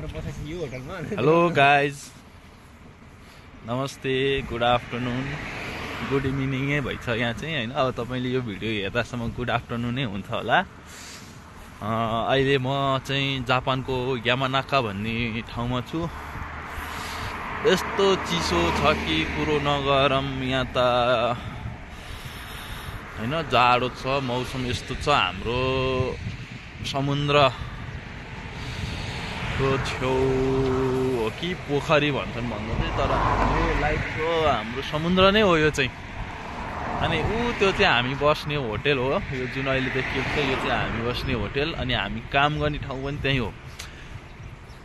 Hello guys, नमस्ते, good afternoon, good इभिनिङै भइछ यहाँ चाहिँ होइन। अब तपाईँले यो भिडियो हेर्दासम्म गुड आफ्टरनुनै हुन्छ होला। अहिले म चाहिँ जापानको यामानाका भन्ने ठाउँमा छु। यस्तो चिसो छ कि कुरो नगरौँ। यहाँ त होइन, जाडो छ, मौसम यस्तो छ। हाम्रो समुद्रको छेउ हो कि पोखरी भन्छन् भन्दा चाहिँ, तर हाम्रो लाइफको हाम्रो समुद्र नै हो यो चाहिँ। अनि त्यो चाहिँ हामी बस्ने होटेल हो। यो जुन अहिले देखिएको छ यो चाहिँ हामी बस्ने होटेल, अनि हामी काम गर्ने ठाउँ पनि त्यहीँ हो।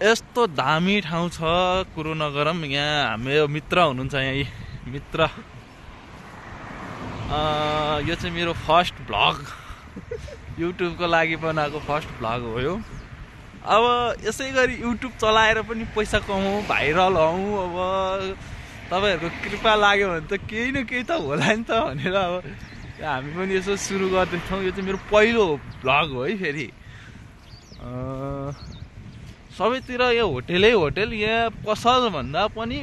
यस्तो दामी ठाउँ छ, कुरो नगरौँ। यहाँ हाम्रो मित्र हुनुहुन्छ, यहाँ मित्र। यो चाहिँ मेरो फर्स्ट भ्लग, युट्युबको लागि बनाएको फर्स्ट भ्लग हो यो। अब यसै गरी युट्युब चलाएर पनि पैसा कमाउँ, भाइरल हौँ। अब तपाईँहरूको कृपा लाग्यो भने त केही न केही त होला नि त भनेर अब हामी पनि यसो सुरु गर्दैछौँ। यो चाहिँ मेरो पहिलो भ्लग हो है। फेरि सबैतिर यो होटेलै होटेल। यहाँ पसल भन्दा पनि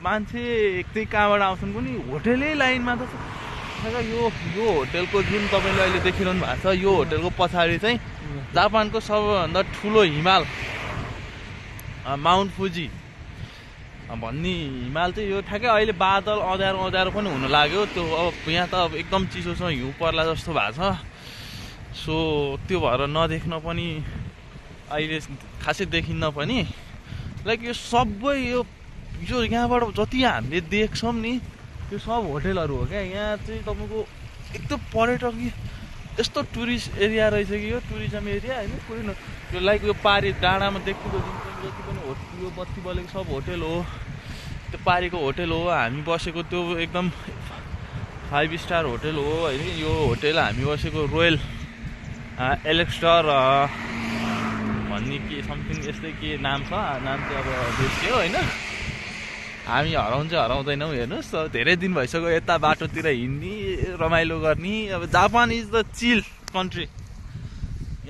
मान्छे त्यही कहाँबाट आउँछन् पनि होटेलै लाइनमा त छ। यो होटेलको जुन तपाईँले अहिले देखिरहनु भएको छ, यो होटेलको पछाडि चाहिँ जापानको सबैभन्दा ठुलो हिमाल माउन्ट फुजी भन्ने हिमाल चाहिँ यो ठ्याक्कै अहिले बादल अँध्यारो पनि हुन लाग्यो। त्यो अब यहाँ त अब एकदम चिसो छ, हिउँ पर्ला जस्तो भएको छ। सो त्यो भएर नदेख्न पनि अहिले खासै देखिन्न पनि। लाइक यो सबै यो यहाँबाट जति हामीले देख्छौँ नि त्यो सब होटेलहरू हो क्या। यहाँ चाहिँ तपाईँको एकदम पर्यटकीय यस्तो टुरिस्ट एरिया रहेछ कि यो टुरिज्म एरिया होइन। कुनै यो लाइक यो पारी डाँडामा देखेको जुन जति पनि यो बत्ती बलेको सब होटेल हो। त्यो पारीको होटेल हो हामी बसेको, त्यो एकदम 5 स्टार होटेल हो होइन। यो होटेल हामी बसेको रोयल एलेक्स्टर भन्ने के समथिङ यस्तै के नाम छ। नाम चाहिँ अब बिर्स्यो होइन। हामी हराउँदैनौँ। हेर्नुहोस्, धेरै दिन भइसक्यो यता बाटोतिर हिँड्ने, रमाइलो गर्ने। अब Japan is the chill country.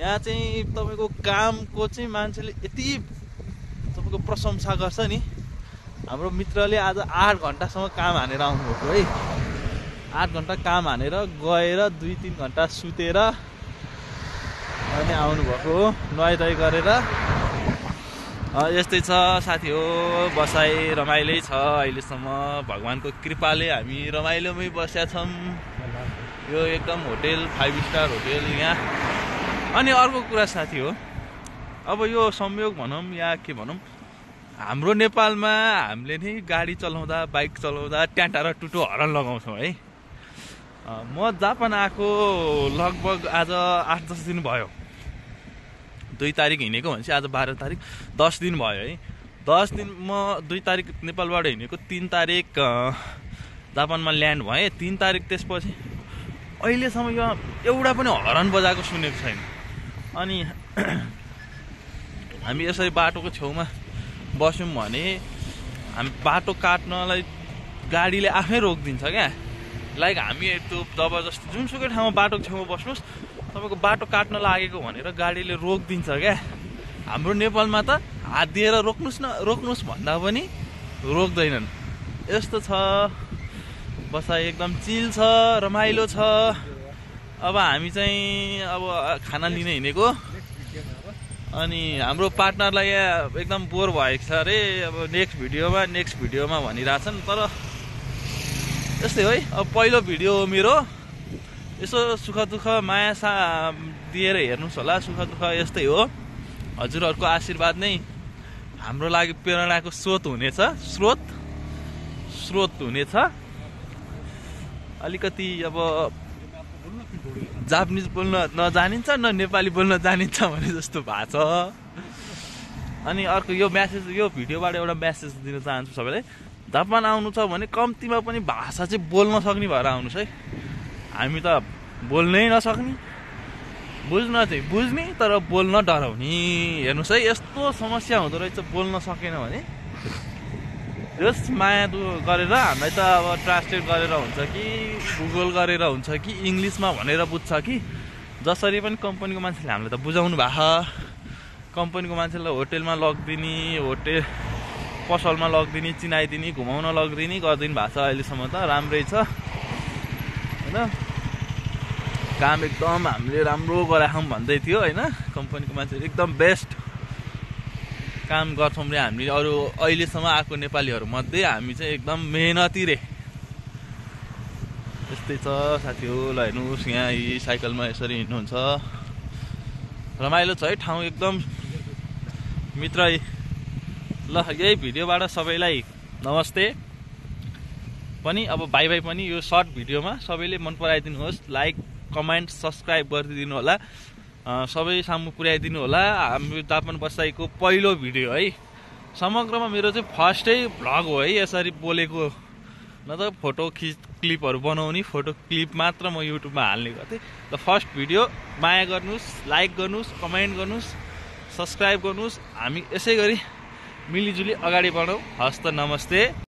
यहाँ चाहिँ तपाईँको कामको चाहिँ मान्छेले यति तपाईँको प्रशंसा गर्छ नि। हाम्रो मित्रले आज 8 घन्टासम्म काम हानेर आउनुभएको है। 8 घन्टा काम हानेर गएर 2-3 घन्टा सुतेर अनि आउनुभएको हो, नुहाइधुवाइ गरेर। यस्तै छ साथी हो, बसाइ रमाइलै छ अहिलेसम्म। भगवानको कृपाले हामी रमाइलोमै बसेका छौँ। यो एकदम होटेल 5 स्टार होटेल यहाँ। अनि अर्को कुरा साथी हो, अब यो संयोग भनौँ या के भनौँ, हाम्रो नेपालमा हामीले नै गाडी चलाउँदा, बाइक चलाउँदा ट्याटा र टुटो हरन लगाउँछौँ है। म जापान आएको लगभग आज 8-10 दिन भयो। 2 तारिक हिँडेको भनेपछि आज 12 तारिक, 10 दिन भयो है। 10 दिन म 2 तारिक नेपालबाट हिँडेको, 3 तारिक जापानमा ल्यान्ड भएँ। 3 तारिक त्यसपछि अहिलेसम्म यो एउटा पनि हरन बजाएको सुनेको छैन। अनि हामी यसरी बाटोको छेउमा बस्यौँ भने हामी बाटो काट्नलाई गाडीले आफै रोकिदिन्छ क्या। लाइक हामी त्यो जबरजस्ती जुनसुकै ठाउँमा बाटोको छेउमा बस्नुहोस्, तपाईँको बाटो काट्न लागेको भनेर गाडीले रोकिदिन्छ क्या। हाम्रो नेपालमा त हात दिएर रोक्नुहोस् भन्दा पनि रोक्दैनन्। यस्तो छ बसाइ, एकदम चिल छ, रमाइलो छ। अब हामी चाहिँ अब खाना लिन हिँडेको, अनि हाम्रो पार्टनरलाई एकदम बोर भएको छ अरे। अब नेक्स्ट भिडियोमा भनिरहेछन्। तर यस्तै है, अब पहिलो भिडियो हो मेरो। यसो सुख दुःख माया दिएर हेर्नुहोस् होला। सुख दुःख यस्तै हो। हजुरहरूको आशीर्वाद नै हाम्रो लागि प्रेरणाको स्रोत हुनेछ। अलिकति अब जापानिज बोल्न नजानिन्छ, न नेपाली बोल्न जानिन्छ भने जस्तो भएको छ। अनि अर्को यो भिडियोबाट एउटा मेसेज दिन चाहन्छु सबैलाई। जापान आउनु छ भने कम्तीमा पनि भाषा चाहिँ बोल्न सक्ने भएर आउनुहोस् है। हामी त बोल्नै नसक्ने, बुझ्न चाहिँ बुझ्ने तर बोल्न डराउने। हेर्नुहोस् है, यस्तो समस्या हुँदो रहेछ। बोल्न सकेन भने जस माया गरेर हामीलाई त अब ट्रान्सलेट गरेर हुन्छ कि गुगल गरेर हुन्छ कि इङ्ग्लिसमा भनेर बुझ्छ कि जसरी पनि कम्पनीको मान्छेले हामीलाई त बुझाउनु भएको। कम्पनीको मान्छेलाई होटेलमा लगिदिने, होटेल पसलमा लगिदिने, चिनाइदिने, घुमाउन लगिदिने गरिदिनु भएको छ। अहिलेसम्म त राम्रै छ होइन। काम एकदम हामीले राम्रो गरायौँ भन्दै थियो होइन। कम्पनीको मान्छेहरू एकदम बेस्ट काम गर्छौँ रे हामीले। अरू अहिलेसम्म आएको नेपालीहरूमध्ये हामी चाहिँ एकदम मेहनती रे। त्यस्तै छ साथी हो। ल हेर्नुहोस् यहाँ यी साइकलमा यसरी हिँड्नुहुन्छ, रमाइलो छ है ठाउँ एकदम मित्र। ल यही भिडियोबाट सबैलाई नमस्ते पनि, अब बाई बाई पनि। यो सर्ट भिडियोमा सबैले मन पराइदिनुहोस्, लाइक कमेन्ट सब्सक्राइब गरिदिनु होला, सबै सामु पुर्याइदिनु होला। हाम्रो जापान बसाइको पहिलो भिडियो है, समग्रमा मेरो चाहिँ फर्स्टै भ्लग हो है यसरी बोलेको। न त फोटो क्लिपहरू बनाउने, फोटो क्लिप मात्र म युट्युबमा हाल्ने गर्थेँ। ल फर्स्ट भिडियो, माया गर्नुहोस्, लाइक गर्नुहोस्, कमेन्ट गर्नुहोस्, सब्सक्राइब गर्नुहोस्। हामी यसै गरी मिलिजुली अगाडि बढौँ। हस्त नमस्ते।